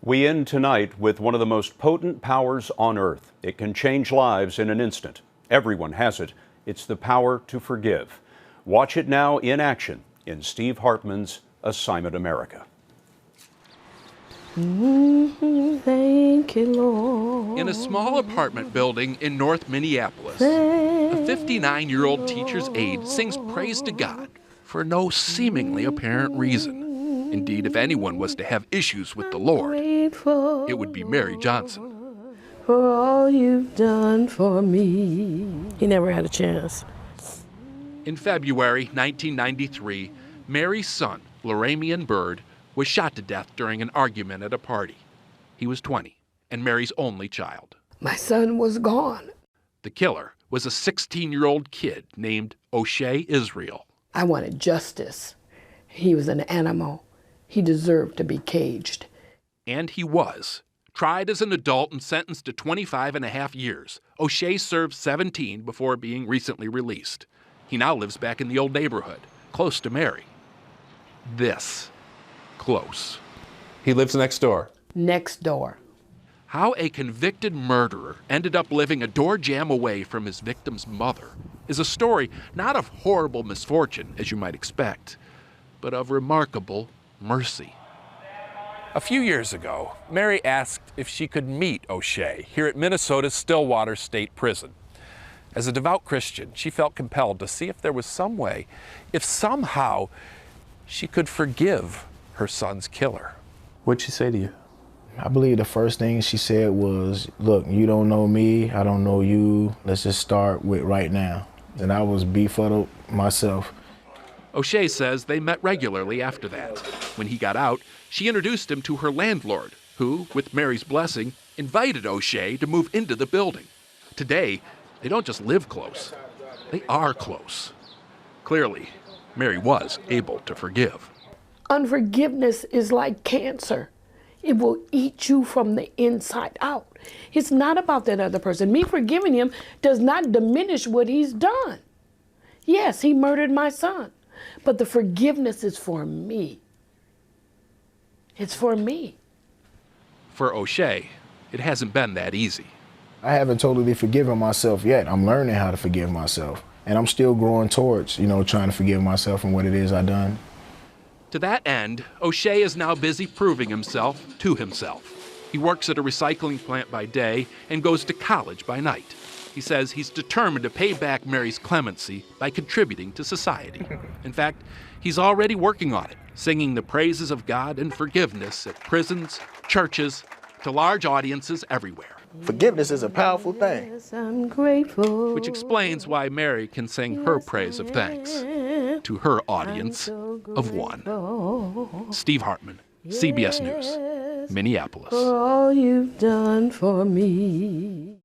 We end tonight with one of the most potent powers on earth. It can change lives in an instant. Everyone has it. It's the power to forgive. Watch it now in action in Steve Hartman's Assignment America. Thank you, Lord. In a small apartment building in North Minneapolis, a 59-year-old teacher's aide sings praise to God for no seemingly apparent reason. Indeed, if anyone was to have issues with the Lord, it would be Mary Johnson. For all you've done for me. He never had a chance. In February 1993, Mary's son, Laramian Byrd, was shot to death during an argument at a party. He was 20 and Mary's only child. My son was gone. The killer was a 16-year-old kid named O'Shea Israel. I wanted justice. He was an animal. He deserved to be caged. And he was. Tried as an adult and sentenced to 25.5 years, O'Shea served 17 before being recently released. He now lives back in the old neighborhood, close to Mary. This close. He lives next door. Next door. How a convicted murderer ended up living a door jam away from his victim's mother is a story not of horrible misfortune, as you might expect, but of remarkable mercy. A few years ago, Mary asked if she could meet O'Shea here at Minnesota's Stillwater State Prison. As a devout Christian, she felt compelled to see if there was some way, if somehow she could forgive her son's killer. What'd she say to you? I believe the first thing she said was, look, you don't know me, I don't know you, let's just start with right now. And I was befuddled myself. O'Shea says they met regularly after that. When he got out, she introduced him to her landlord, who, with Mary's blessing, invited O'Shea to move into the building. Today, they don't just live close, they are close. Clearly, Mary was able to forgive. Unforgiveness is like cancer. It will eat you from the inside out. It's not about that other person. Me forgiving him does not diminish what he's done. Yes, he murdered my son, but the forgiveness is for me. It's for me. For O'Shea, it hasn't been that easy. I haven't totally forgiven myself yet. I'm learning how to forgive myself. And I'm still growing towards, trying to forgive myself and what it is I've done. To that end, O'Shea is now busy proving himself to himself. He works at a recycling plant by day and goes to college by night. He says he's determined to pay back Mary's clemency by contributing to society. In fact, he's already working on it, singing the praises of God and forgiveness at prisons, churches, to large audiences everywhere. Forgiveness is a powerful thing. Yes, I'm grateful. Which explains why Mary can sing her praise of thanks to her audience of one. Steve Hartman, CBS News, Minneapolis. For all you've done for me.